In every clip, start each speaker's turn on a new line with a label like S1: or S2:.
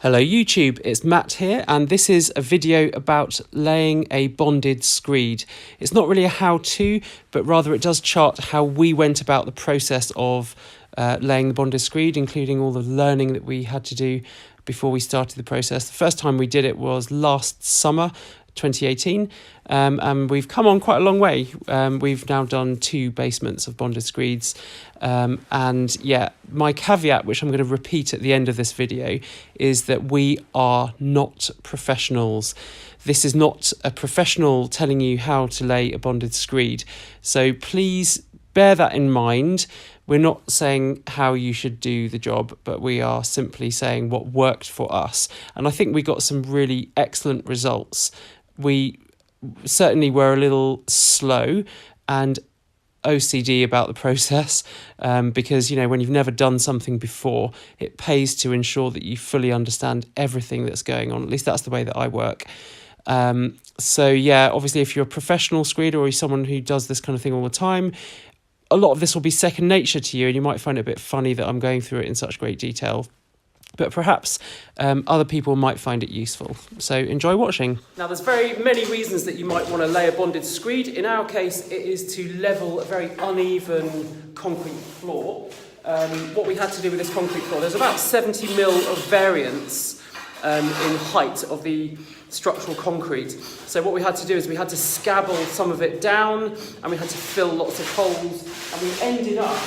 S1: Hello YouTube, it's Matt here, and this is a video about laying a bonded screed. It's not really a how-to, but rather it does chart how we went about the process of laying the bonded screed, including all the learning that we had to do before we started the process. The first time we did it was last summer, 2018, and we've come on quite a long way. We've now done 2 basements of bonded screeds, and yeah, my caveat, which I'm going to repeat at the end of this video, is that we are not professionals. This is not a professional telling you how to lay a bonded screed, so please bear that in mind. We're not saying how you should do the job, but we are simply saying what worked for us, and I think we got some really excellent results. We certainly were a little slow and OCD about the process, because, you know, when you've never done something before, it pays to ensure that you fully understand everything that's going on. At least that's the way that I work. So yeah, obviously if you're a professional screeder or you're someone who does this kind of thing all the time, a lot of this will be second nature to you, and you might find it a bit funny that I'm going through it in such great detail. But perhaps other people might find it useful. So enjoy watching. Now, there's very many reasons that you might want to lay a bonded screed. In our case, it is to level a very uneven concrete floor. What we had to do with this concrete floor, there's about 70 mil of variance in height of the structural concrete. So what we had to do is we had to scabble some of it down, and we had to fill lots of holes, and we ended up,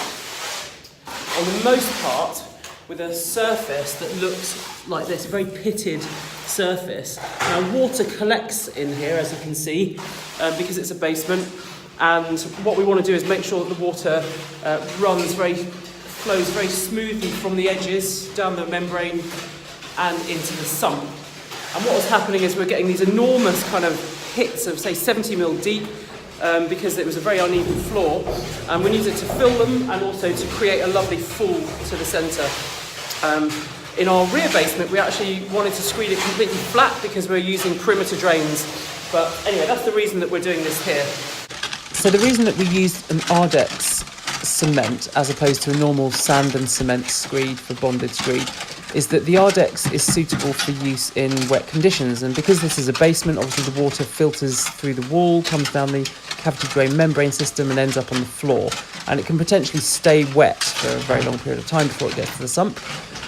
S1: on the most part, with a surface that looks like this, a very pitted surface. Now, water collects in here, as you can see, because it's a basement, and what we want to do is make sure that the water flows very smoothly from the edges, down the membrane, and into the sump. And what was happening is we're getting these enormous kind of hits of, say, 70 mil deep, because it was a very uneven floor, and we needed to fill them and also to create a lovely fall to the centre. In our rear basement, we actually wanted to screed it completely flat because we're using perimeter drains. But anyway, that's the reason that we're doing this here.
S2: So the reason that we used an Ardex cement as opposed to a normal sand and cement screed for bonded screed is that the Ardex is suitable for use in wet conditions, and because this is a basement, obviously the water filters through the wall, comes down the cavity drain membrane system and ends up on the floor, and it can potentially stay wet for a very long period of time before it gets to the sump.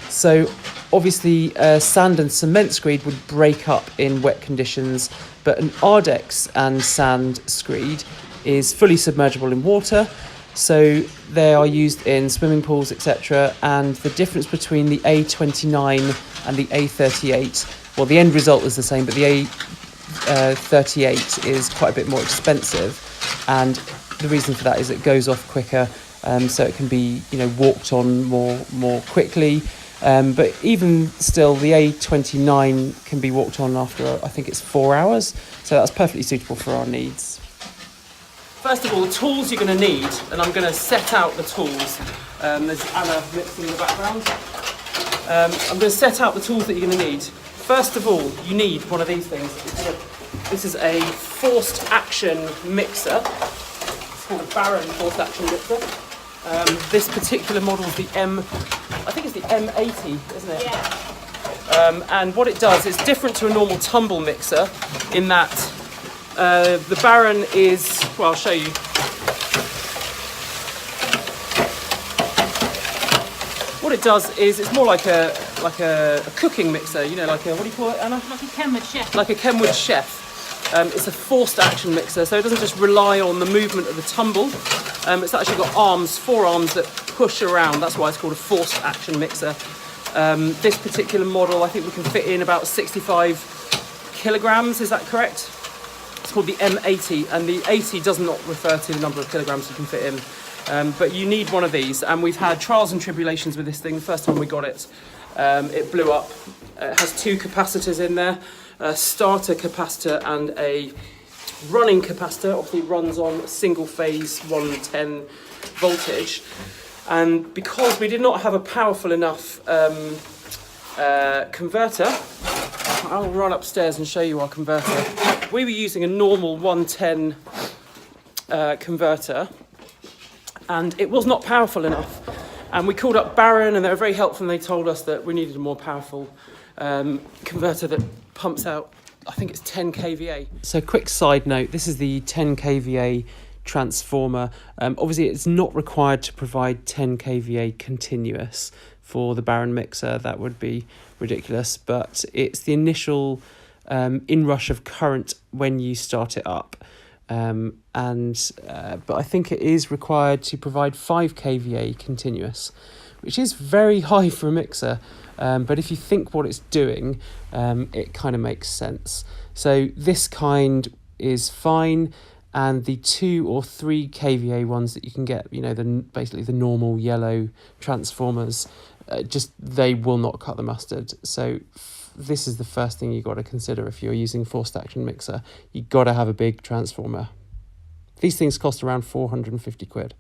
S2: So obviously a sand and cement screed would break up in wet conditions, but an Ardex and sand screed is fully submergible in water. So they are used in swimming pools, etc. And the difference between the A29 and the A38, well, the end result is the same, but the A38 is quite a bit more expensive. And the reason for that is it goes off quicker, so it can be, you know, walked on more quickly. But even still, the A29 can be walked on after, I think it's 4 hours. So that's perfectly suitable for our needs.
S1: First of all, the tools you're going to need, and I'm going to set out the tools. There's Anna mixing in the background. I'm going to set out the tools that you're going to need. First of all, you need one of these things. This is a forced action mixer. It's called a Baron forced action mixer. This particular model is the I think it's the A18, isn't it? Yeah. And what it does, it's different to a normal tumble mixer in that the Baron is, well, I'll show you. What it does is it's more like a cooking mixer, you know, like a, what do you call it, Anna?
S3: Like a Kenwood chef.
S1: Like a Kenwood chef. It's a forced action mixer, so it doesn't just rely on the movement of the tumble. It's actually got 4 arms that push around. That's why it's called a forced action mixer. This particular model, I think we can fit in about 65 kilograms, is that correct? It's called the M80, and the 80 does not refer to the number of kilograms you can fit in. But you need one of these, and we've had trials and tribulations with this thing. The first time we got it, it blew up. It has 2 capacitors in there, a starter capacitor and a running capacitor. Obviously it runs on single phase 110 voltage, and because we did not have a powerful enough converter, I'll run upstairs and show you our converter. We were using a normal 110 converter, and it was not powerful enough. And we called up Barron and they were very helpful and they told us that we needed a more powerful converter that pumps out, I think it's 10 kVA. So quick side note, this is the 10 kVA transformer. Obviously it's not required to provide 10 kVA continuous for the Barron mixer. That would be ridiculous, but it's the initial inrush of current when you start it up. But I think it is required to provide 5 kVA continuous, which is very high for a mixer. But if you think what it's doing, it kind of makes sense. So this kind is fine, and the 2 or 3 kVA ones that you can get, you know, basically the normal yellow transformers, they will not cut the mustard. So this is the first thing you've got to consider if you're using a forced action mixer. You've got to have a big transformer. These things cost around 450 quid.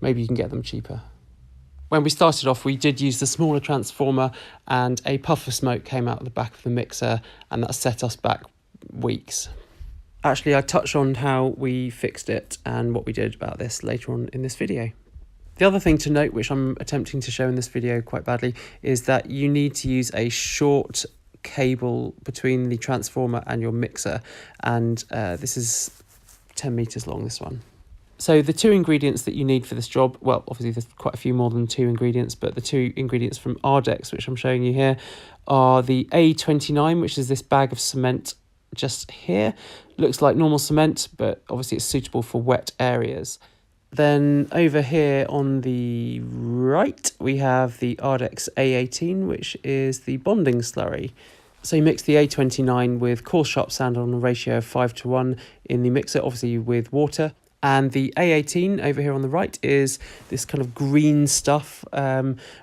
S1: Maybe you can get them cheaper. When we started off, we did use the smaller transformer and a puff of smoke came out of the back of the mixer, and that set us back weeks. Actually, I touched on how we fixed it and what we did about this later on in this video. The other thing to note, which I'm attempting to show in this video quite badly, is that you need to use a short cable between the transformer and your mixer, and this is 10 meters long, this one. So the 2 ingredients that you need for this job, well, obviously there's quite a few more than 2 ingredients, but the 2 ingredients from Ardex, which I'm showing you here, are the A29, which is this bag of cement just here. Looks like normal cement, but obviously it's suitable for wet areas. Then over here on the right, we have the Ardex A18, which is the bonding slurry. So you mix the A29 with coarse sharp sand on a ratio of 5:1 in the mixer, obviously with water. And the A18 over here on the right is this kind of green stuff,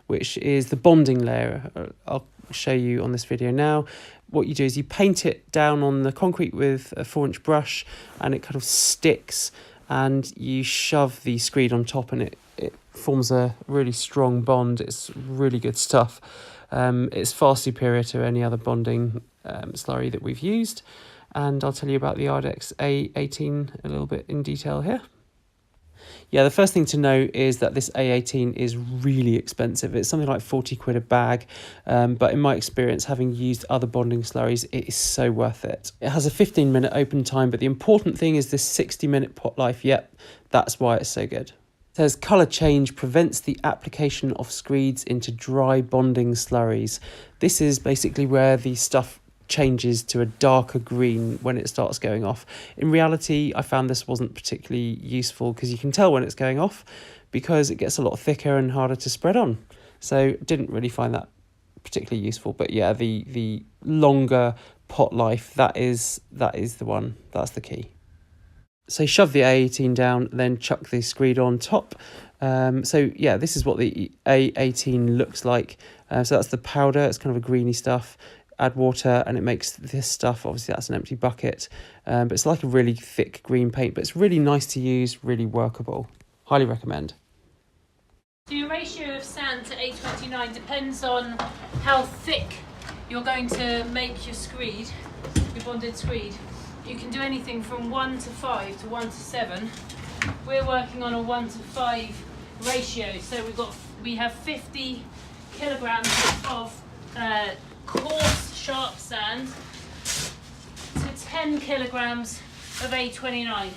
S1: which is the bonding layer. I'll show you on this video now. What you do is you paint it down on the concrete with a 4-inch brush, and it kind of sticks, and you shove the screed on top, and it forms a really strong bond. It's really good stuff. It's far superior to any other bonding slurry that we've used. And I'll tell you about the Ardex A18 a little bit in detail here. Yeah, the first thing to know is that this A18 is really expensive. It's something like 40 quid a bag, but in my experience, having used other bonding slurries, it is so worth it. It has a 15-minute open time, but the important thing is this 60-minute pot life. Yep, that's why it's so good. It says colour change prevents the application of screeds into dry bonding slurries. This is basically where the stuff changes to a darker green when it starts going off. In reality, I found this wasn't particularly useful because you can tell when it's going off because it gets a lot thicker and harder to spread on. So didn't really find that particularly useful. But yeah, the longer pot life, that is the one. That's the key. So shove the A18 down, then chuck the screed on top. So yeah, this is what the A18 looks like. So that's the powder. It's kind of a greeny stuff. Add water and it makes this stuff. Obviously that's an empty bucket, but it's like a really thick green paint, but it's really nice to use, really workable. Highly recommend.
S3: So your ratio of sand to A29 depends on how thick you're going to make your screed, your bonded screed. You can do anything from 1 to 5 to 1 to 7. We're working on a 1 to 5 ratio, so we have 50 kilograms of coarse sharp sand to 10 kilograms of A29.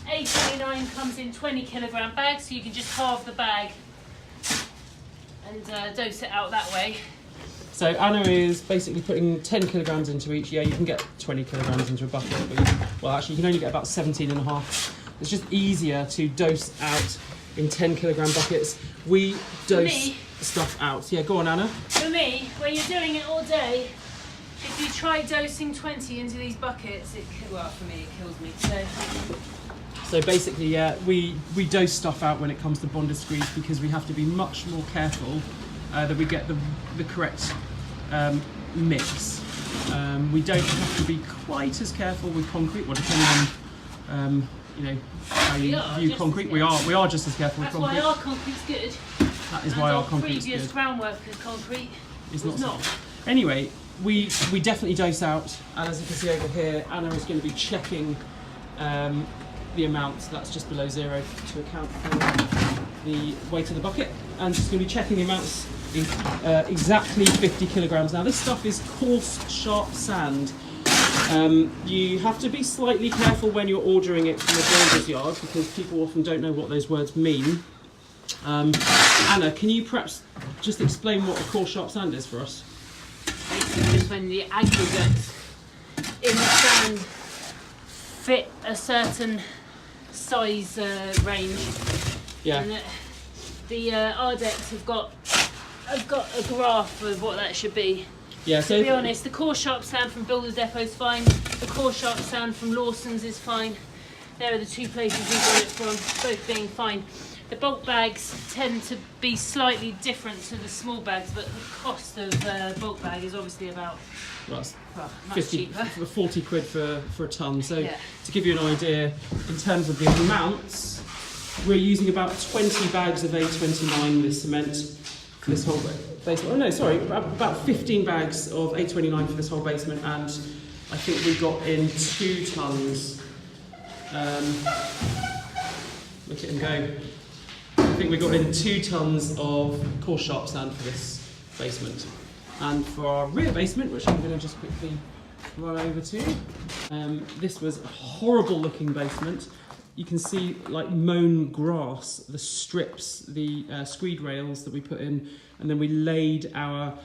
S3: A29 comes in 20 kilogram bags, so you can just halve the bag and dose it out that way.
S1: So Anna is basically putting 10 kilograms into each. Yeah, you can get 20 kilograms into a bucket, but actually you can only get about 17 and a half. It's just easier to dose out in 10 kilogram buckets. We dose stuff out. Yeah, go on, Anna.
S3: For me, when you're doing it all day, if you try dosing 20 into these buckets, well, for me, it kills me.
S1: So basically, yeah, we dose stuff out when it comes to bonded screeds because we have to be much more careful that we get the correct mix. We don't have to be quite as careful with concrete, well, depending on how you view concrete. We are just as careful with concrete.
S3: That's why our concrete's good.
S1: That is why our concrete's good.
S3: Previous groundwork concrete was not.
S1: Anyway, we definitely dose out, and as you can see over here, Anna is going to be checking the amount. That's just below 0 to account for the weight of the bucket, and just going to be checking the amounts. Exactly 50 kilograms. Now this stuff is coarse, sharp sand. You have to be slightly careful when you're ordering it from the builder's yard because people often don't know what those words mean. Anna, can you perhaps just explain what a coarse, sharp sand is for us?
S3: Basically just when the aggregates in the sand fit a certain size range.
S1: Yeah.
S3: And the Ardex have got a graph of what that should be.
S1: Yeah, so
S3: to be honest, the coarse sharp sand from Builder Depot is fine. The coarse sharp sand from Lawson's is fine. There are the two places we got it from, both being fine. The bulk bags tend to be slightly different to the small bags, but the cost of bulk bag is obviously about
S1: much
S3: 50, cheaper.
S1: 40 quid for a tonne. So
S3: yeah.
S1: To give you an idea, in terms of the amounts, we're using about 20 bags of A29 with cement for this whole basement. Oh no, sorry, about 15 bags of A29 for this whole basement, and I think we got in 2 tonnes. Look at him go. I think we got in 2 tonnes of coarse sharp sand for this basement. And for our rear basement, which I'm going to just quickly run over to, this was a horrible looking basement. You can see like mown grass, the strips, the screed rails that we put in, and then we laid our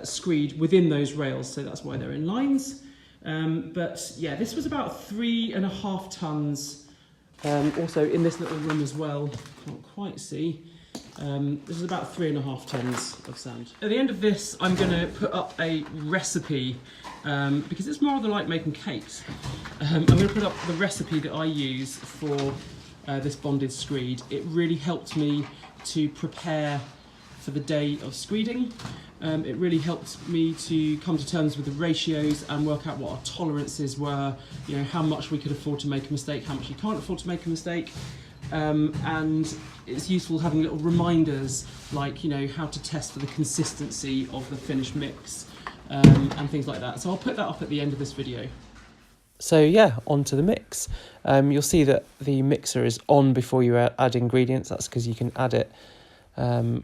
S1: screed within those rails, so that's why they're in lines. But yeah, this was about 3.5 tonnes. Also in this little room as well, can't quite see. This is about 3.5 tonnes of sand. At the end of this, I'm going to put up a recipe because it's more rather like making cakes. I'm going to put up the recipe that I use for this bonded screed. It really helped me to prepare for the day of screeding. It really helped me to come to terms with the ratios and work out what our tolerances were, you know, how much we could afford to make a mistake, how much you can't afford to make a mistake. And it's useful having little reminders like, you know, how to test for the consistency of the finished mix and things like that. So I'll put that up at the end of this video.
S2: So yeah, on to the mix. You'll see that the mixer is on before you add ingredients. That's because you can add it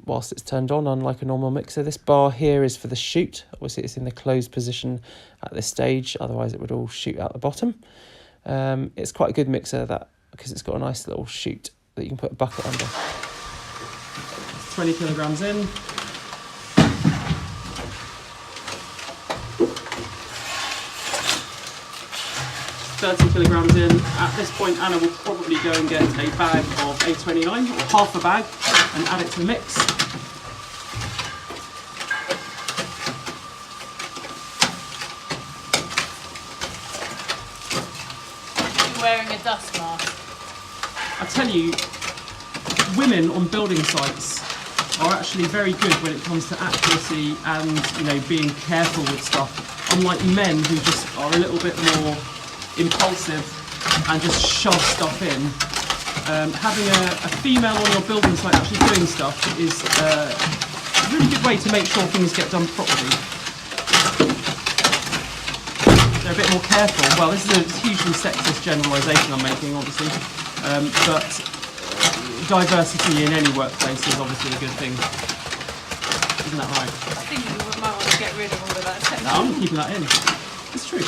S2: whilst it's turned on, unlike a normal mixer. This bar here is for the chute. Obviously it's in the closed position at this stage, otherwise it would all shoot out the bottom. It's quite a good mixer, that because it's got a nice little chute that you can put a bucket under.
S1: 20 kilograms in. $30 kilograms in. At this point, Anna will probably go and get a bag of A29, or half a bag, and add it to the mix.
S3: You're wearing a dust mask.
S1: I tell you, women on building sites are actually very good when it comes to accuracy and, you know, being careful with stuff, unlike men who just are a little bit more impulsive and just shove stuff in. Having a female on your building site actually doing stuff is a really good way to make sure things get done properly. They're a bit more careful. Well, this is a hugely sexist generalisation I'm making, obviously, but diversity in any workplace is obviously a good thing. Isn't that right?
S3: I think you might want to get rid of all of that section.
S1: No, I'm keeping that in. It's true.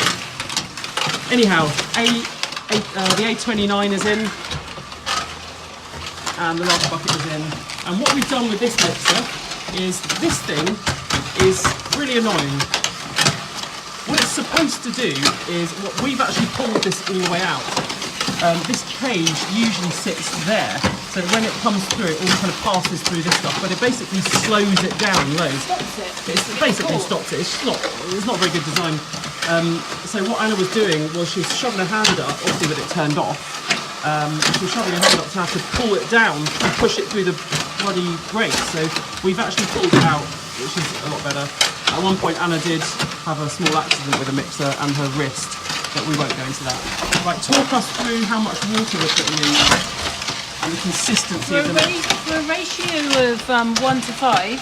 S1: Anyhow, the A29 is in, and the last bucket is in. And what we've done with this mixer is, this thing is really annoying. What it's supposed to do is, we've actually pulled this all the way out. This cage usually sits there, so that when it comes through, it all kind of passes through this stuff, but it basically slows it down loads.
S3: Stops it.
S1: It basically stops it. It's not very good design. So what Anna was doing was she was shoving her hand up, obviously with it turned off. She was shoving her hand up to have to pull it down and push it through the bloody grate. So we've actually pulled it out, which is a lot better. At one point Anna did have a small accident with a mixer and her wrist, but we won't go into that. Right, talk us through how much water we're putting in and the consistency of the mix.
S3: For a ratio of 1 to 5,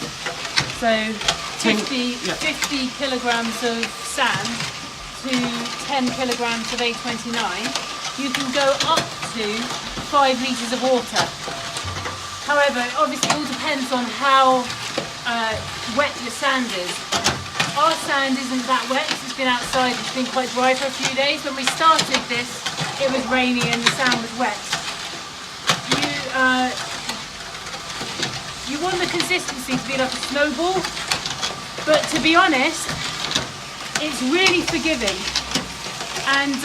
S3: so 50 kilograms of sand to 10 kilograms of A29, you can go up to 5 litres of water. However, obviously it all depends on how wet your sand is. Our sand isn't that wet, it's been outside, it's been quite dry for a few days. When we started this, it was rainy and the sand was wet. You want the consistency to be like a snowball, but to be honest, it's really forgiving, and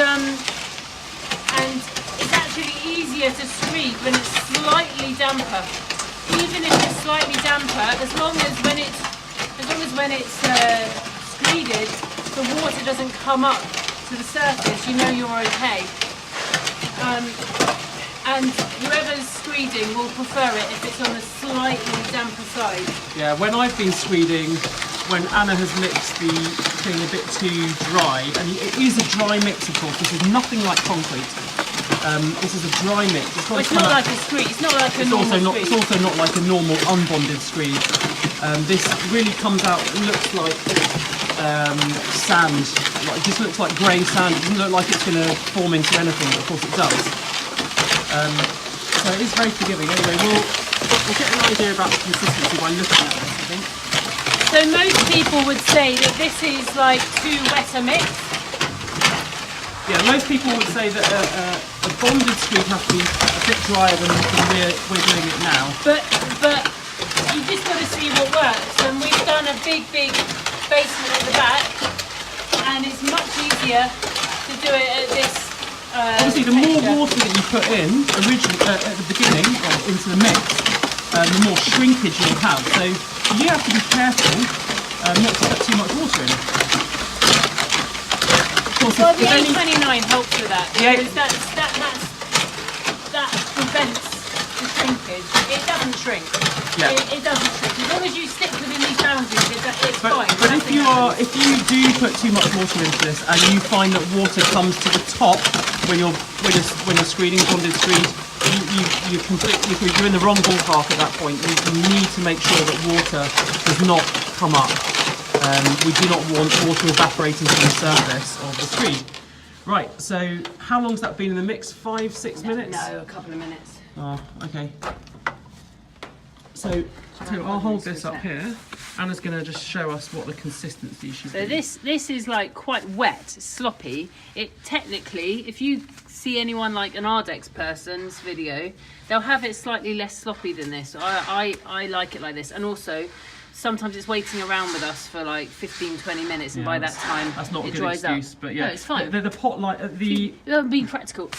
S3: it's actually easier to screed when it's slightly damper. Even if it's slightly damper, as long as when it's screeded, the water doesn't come up to the surface, you know you're okay. And whoever's screeding will prefer it if it's on the slightly damper side.
S1: Yeah, when I've been screeding, when Anna has mixed the thing a bit too dry, and it is a dry mix of course, this is nothing like concrete. This is a dry mix.
S3: It's not like a screed, it's not like a normal screed.
S1: It's also not like a normal unbonded screed. This really comes out, it looks like sand, it just looks like grey sand. It doesn't look like it's going to form into anything, but of course it does. So it is very forgiving. Anyway, we'll get an idea about the consistency by looking at this, I think.
S3: So most people would say that this is like too wet a mix.
S1: Yeah, most people would say that a bonded screed has to be a bit drier than we're doing it now.
S3: But you just got to see what works. And we've done a big basement at the back, and it's much easier to do it at this.
S1: Obviously, the more water that you put in originally at the beginning into the mix, the more shrinkage you'll have. So you have to be careful not to put too much water in. Of course,
S3: Well, the A29 helps with that, because that prevents the shrinkage. It doesn't shrink.
S1: Yeah.
S3: It doesn't shrink. As long as you stick within these boundaries, it's fine.
S1: But if you do put too much water into this and you find that water comes to the top when you're screeding bonded screed, you're in the wrong ballpark at that point. You need to make sure that water does not come up. We do not want water evaporating from the surface of the screed. Right, so how long's that been in the mix? 5-6 minutes?
S3: No, a couple of minutes.
S1: Oh, okay. So I'll hold this up here. Anna's going to just show us what the consistency should be.
S3: So this is like quite wet, sloppy. It technically, if you see anyone like an Ardex person's video, they'll have it slightly less sloppy than this. I like it like this, and also sometimes it's waiting around with us for like 15-20 minutes, and by that time
S1: that's not
S3: it
S1: a good
S3: dries
S1: excuse,
S3: up.
S1: but yeah,
S3: no, it's fine.
S1: The pot light at the
S3: Be practical.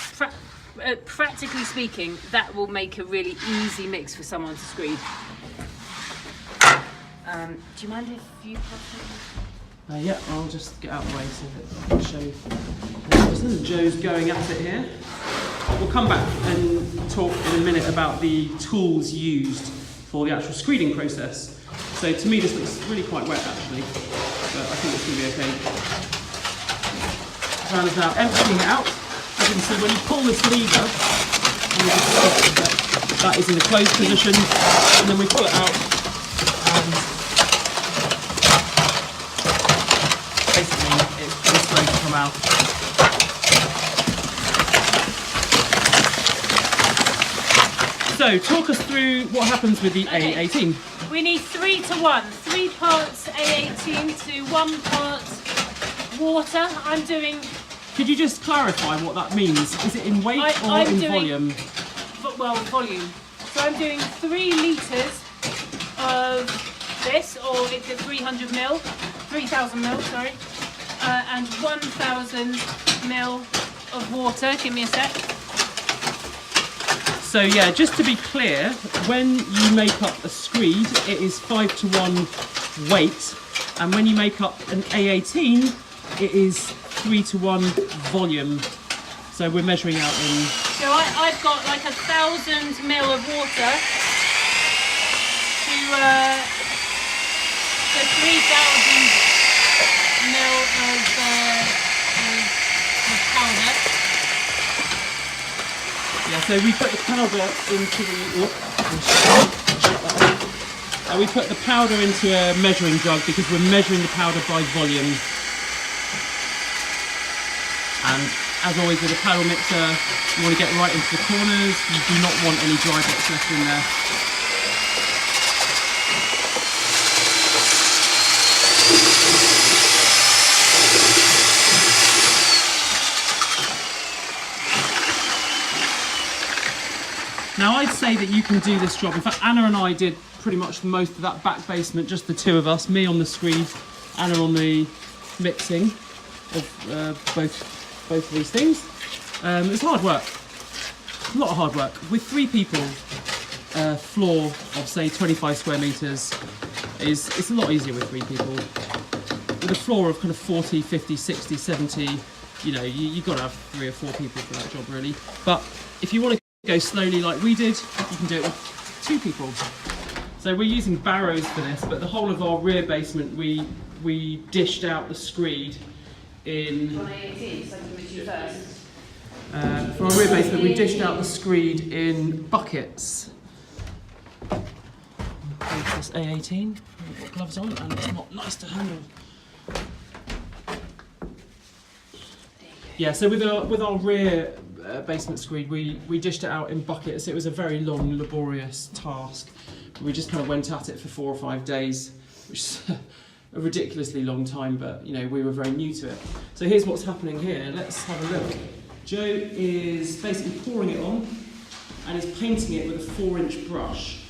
S3: Practically speaking, that will make a really easy mix for someone to screed. Do you mind if you pass it?
S1: yeah, I'll just get out of the way so that I can show. Joe's going at it here. We'll come back and talk in a minute about the tools used for the actual screeding process. So to me this looks really quite wet actually, but I think it's going to be okay. Joanna's now emptying it out. As you can see, when you pull this lever, that is in a closed position, and then we pull it out, and basically it's pretty slow to come out. So talk us through what happens with the A18.
S3: We need 3 to 1. 3 parts A18 to 1 part water. I'm doing...
S1: Could you just clarify what that means? Is it in weight or in volume?
S3: Well, volume. So I'm doing 3 litres of this, or it's a 300 ml, 3,000 ml, sorry, and 1,000 ml of water. Give me a sec.
S1: So yeah, just to be clear, when you make up a screed, it is 5 to 1 weight, and when you make up an A18, it is 3 to 1 volume. So we're measuring out in...
S3: So I've got like 1,000 ml of water to 3,000 ml of powder.
S1: Yeah, so we put the powder into the... we put the powder into a measuring jug because we're measuring the powder by volume. And As always with a paddle mixer, you want to get right into the corners. You do not want any dry bits left in there. Now I'd say that you can do this job. In fact, Anna and I did pretty much most of that back basement, just the two of us, me on the screed, Anna on the mixing of both of these things. It's hard work, a lot of hard work. With 3 people, floor of say 25 square metres, it's a lot easier with 3 people. With a floor of kind of 40, 50, 60, 70, you know, you've got to have 3 or 4 people for that job really. But if you want to go slowly like we did, you can do it with 2 people. So we're using barrows for this, but the whole of our rear basement we dished out the screed in... A18, so you first. For our rear basement we dished out the screed in buckets. This A18, I've got gloves on and it's not nice to handle. Yeah, so with our rear basement screed, we dished it out in buckets. It was a very long, laborious task. We just kind of went at it for 4 or 5 days, which is a ridiculously long time, but you know, we were very new to it. So here's what's happening here. Let's have a look. Joe is basically pouring it on and is painting it with a 4-inch brush.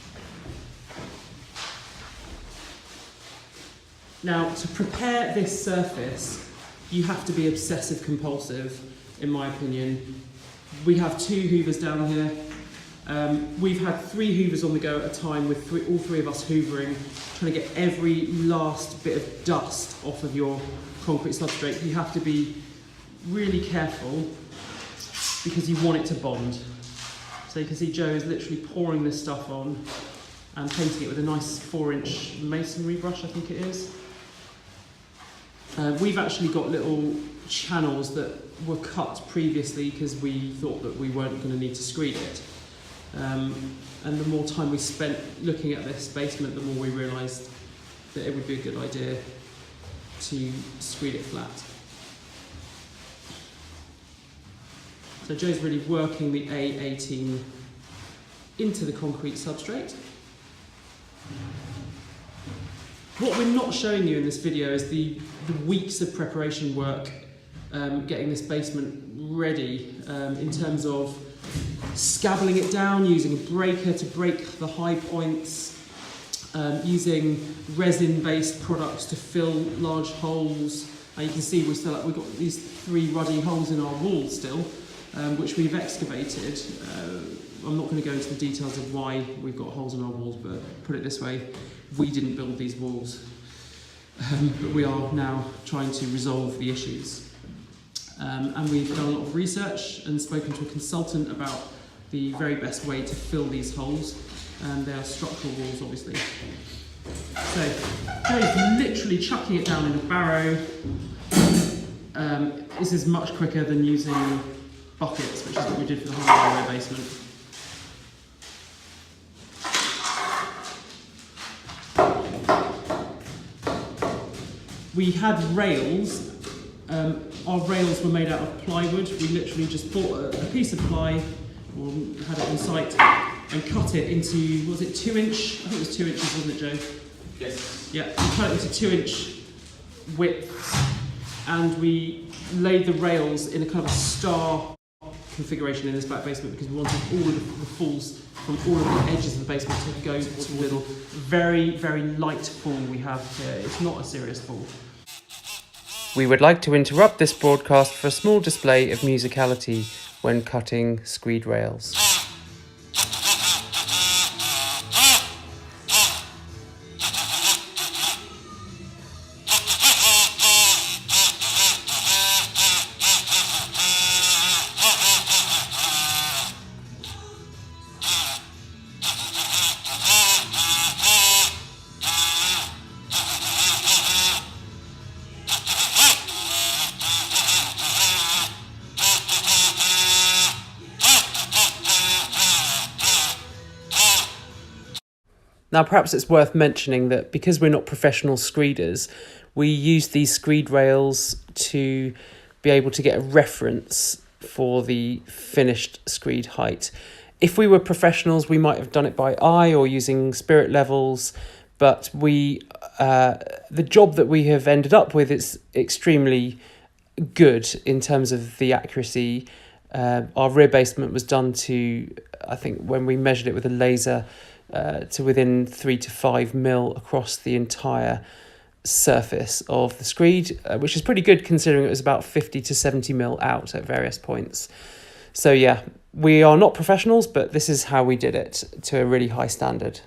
S1: Now, to prepare this surface, you have to be obsessive compulsive, in my opinion. We have 2 hoovers down here. We've had 3 hoovers on the go at a time with all 3 of us hoovering, trying to get every last bit of dust off of your concrete substrate. You have to be really careful because you want it to bond. So you can see Joe is literally pouring this stuff on and painting it with a nice 4-inch masonry brush, I think it is. We've actually got little channels that were cut previously because we thought that we weren't going to need to screed it. And the more time we spent looking at this basement, the more we realised that it would be a good idea to screed it flat. So Joe's really working the A18 into the concrete substrate. What we're not showing you in this video is the weeks of preparation work getting this basement ready in terms of scabbling it down, using a breaker to break the high points, using resin-based products to fill large holes. And you can see we've got these 3 ruddy holes in our wall still, which we've excavated. I'm not going to go into the details of why we've got holes in our walls, but put it this way, we didn't build these walls. But we are now trying to resolve the issues. And we've done a lot of research and spoken to a consultant about the very best way to fill these holes. They are structural walls, obviously. So, Joe's literally chucking it down in a barrow. This is much quicker than using buckets, which is what we did for the whole of our basement. We had rails. Our rails were made out of plywood. We literally just bought a piece of ply, or had it on site, and cut it into, was it 2-inch? I think it was 2 inches, wasn't it, Joe?
S4: Yes.
S1: Yeah, we cut it into 2-inch widths, and we laid the rails in a kind of a star configuration in this back basement because we wanted all of the falls from all of the edges of the basement to go to the middle. Very, very light fall we have here. It's not a serious fall. We would like to interrupt this broadcast for a small display of musicality when cutting screed rails. Now, perhaps it's worth mentioning that because we're not professional screeders, we use these screed rails to be able to get a reference for the finished screed height. If we were professionals, we might have done it by eye or using spirit levels, but the job that we have ended up with is extremely good in terms of the accuracy. Our rear basement was done to, I think when we measured it with a laser, to within 3 to 5 mil across the entire surface of the screed, which is pretty good considering it was about 50 to 70 mil out at various points. So yeah, we are not professionals, but this is how we did it to a really high standard.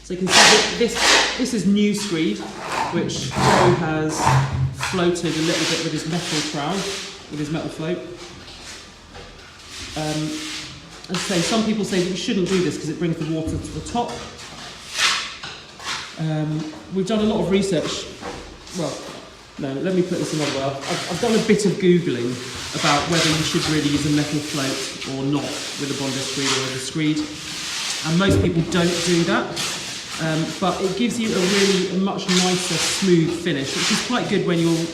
S1: So you can see that this is new screed, which Joe has floated a little bit with his metal trowel, with his metal float. As I say, some people say that we shouldn't do this because it brings the water to the top. We've done a lot of research. Well, no, let me put this another way. I've done a bit of Googling about whether you should really use a metal float or not with a bonded screed or with a screed. And most people don't do that. But it gives you a much nicer, smooth finish, which is quite good when you're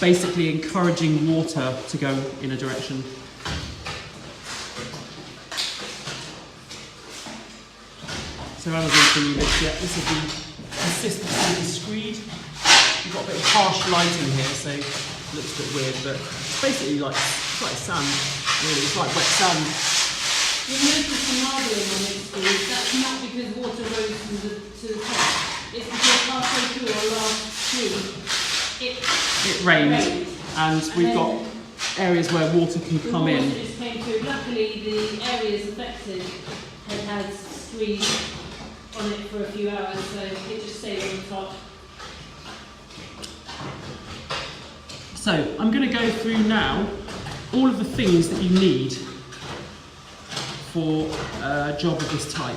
S1: basically encouraging water to go in a direction. So Amazon for you, this is the consistency of the screed. You've got a bit of harsh lighting here, so it looks a bit weird, but it's basically it's like sand, really. It's like wet sand.
S3: You notice the marbling on this screed. That's not because water rose to the top. It's because halfway through our last screed, it rained.
S1: And we've got areas where water can come in.
S3: Water just came through. Luckily, the areas affected had screed on it for a few hours, so it just stayed on the top.
S1: So I'm going to go through now all of the things that you need for a job of this type.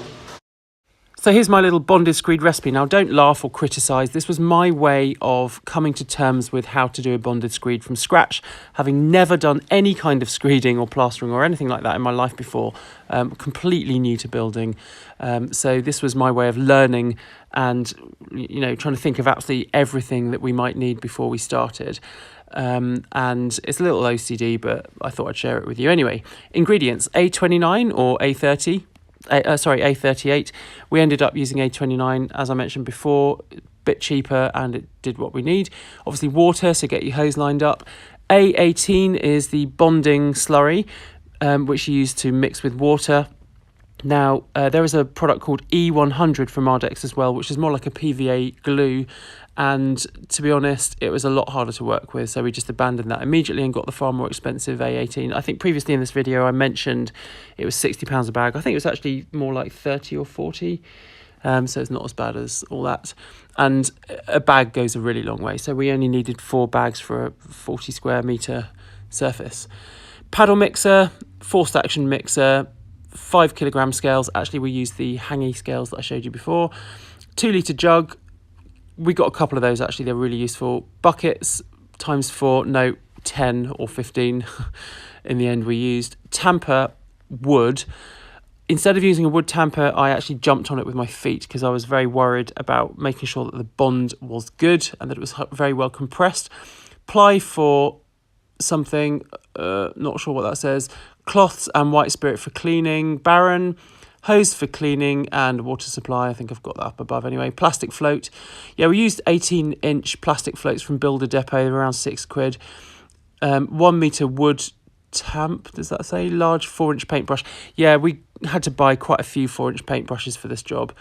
S1: So here's my little bonded screed recipe. Now don't laugh or criticise. This was my way of coming to terms with how to do a bonded screed from scratch, having never done any kind of screeding or plastering or anything like that in my life before. Completely new to building. So this was my way of learning and trying to think of absolutely everything that we might need before we started. And it's a little OCD, but I thought I'd share it with you anyway. Ingredients: A29 or A30. A38. We ended up using A29, as I mentioned before, a bit cheaper, and it did what we need. Obviously water, so get your hose lined up. A18 is the bonding slurry, which you use to mix with water. Now, there is a product called E100 from Ardex as well, which is more like a PVA glue. And to be honest, it was a lot harder to work with, so we just abandoned that immediately and got the far more expensive A18. I think previously in this video I mentioned it was £60 a bag. I think it was actually more like 30 or 40, so it's not as bad as all that. And a bag goes a really long way, so we only needed 4 bags for a 40 square metre surface. Paddle mixer, forced action mixer, 5 kilogram scales. Actually, we used the hangy scales that I showed you before. 2 litre jug. We got a couple of those, actually. They're really useful. Buckets times 4, no, 10 or 15 in the end we used. Tamper wood. Instead of using a wood tamper, I actually jumped on it with my feet because I was very worried about making sure that the bond was good and that it was very well compressed. Ply for something, not sure what that says. Cloths and white spirit for cleaning. Barren. Hose for cleaning and water supply. I think I've got that up above anyway. Plastic float. Yeah, we used 18-inch plastic floats from Builder Depot. They were around £6. 1 metre wood tamp, does that say? Large 4-inch paintbrush. Yeah, we had to buy quite a few 4-inch paintbrushes for this job.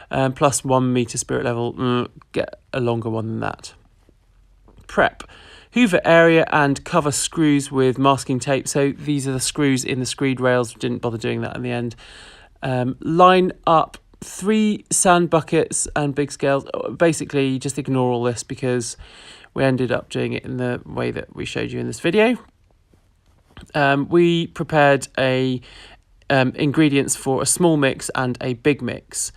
S1: Plus 1 metre spirit level. Get a longer one than that. Prep. Hoover area and cover screws with masking tape. So these are the screws in the screed rails. Didn't bother doing that in the end. Line up 3 sand buckets and big scales. Basically, just ignore all this because we ended up doing it in the way that we showed you in this video. We prepared ingredients for a small mix and a big mix.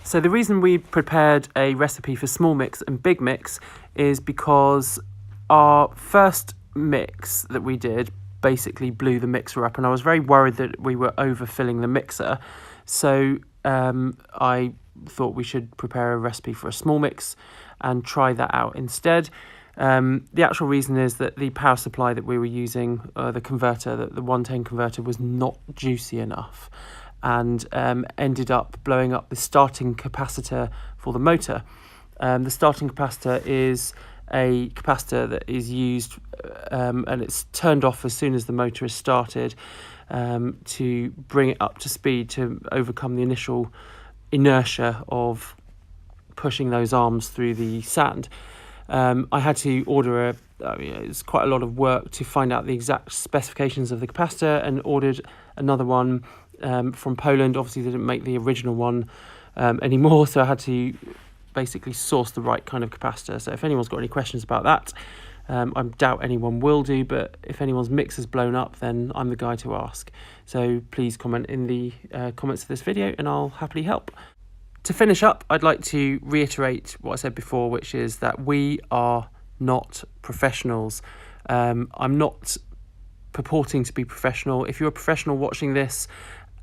S1: So the reason we prepared a recipe for small mix and big mix is because our first mix that we did basically blew the mixer up, and I was very worried that we were overfilling the mixer. So I thought we should prepare a recipe for a small mix and try that out instead. The actual reason is that the power supply that we were using, the converter, the 110 converter, was not juicy enough, and ended up blowing up the starting capacitor for the motor. The starting capacitor is a capacitor that is used and it's turned off as soon as the motor is started to bring it up to speed to overcome the initial inertia of pushing those arms through the sand. I had to order it's quite a lot of work to find out the exact specifications of the capacitor, and ordered another one from Poland. Obviously they didn't make the original one anymore, so I had to basically source the right kind of capacitor. So if anyone's got any questions about that, I doubt anyone will do, but if anyone's mix has blown up, then I'm the guy to ask. So please comment in the comments of this video and I'll happily help. To finish up, I'd like to reiterate what I said before, which is that we are not professionals. I'm not purporting to be professional. If you're a professional watching this,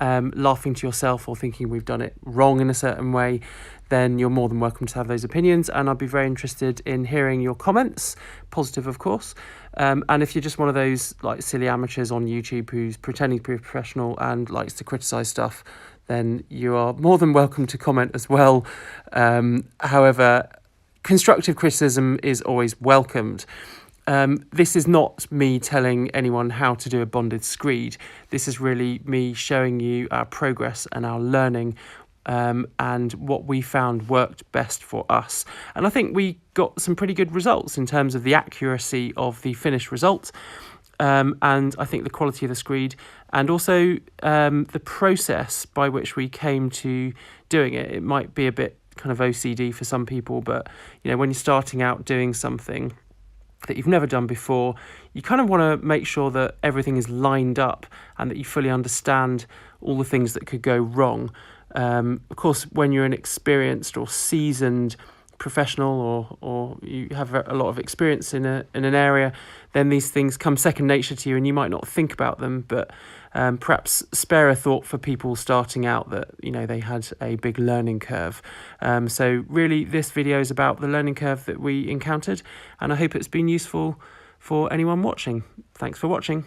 S1: laughing to yourself or thinking we've done it wrong in a certain way, then you're more than welcome to have those opinions, and I'd be very interested in hearing your comments, positive of course. And if you're just one of those like silly amateurs on YouTube who's pretending to be a professional and likes to criticize stuff, then you are more than welcome to comment as well. However, constructive criticism is always welcomed. This is not me telling anyone how to do a bonded screed. This is really me showing you our progress and our learning, and what we found worked best for us. And I think we got some pretty good results in terms of the accuracy of the finished result, and I think the quality of the screed, and also the process by which we came to doing it. It might be a bit kind of OCD for some people, but you know, when you're starting out doing something that you've never done before, you kind of want to make sure that everything is lined up and that you fully understand all the things that could go wrong. Of course, when you're an experienced or seasoned professional, or you have a lot of experience in an area, then these things come second nature to you and you might not think about them, but perhaps spare a thought for people starting out that, you know, they had a big learning curve. So really this video is about the learning curve that we encountered, and I hope it's been useful for anyone watching. Thanks for watching.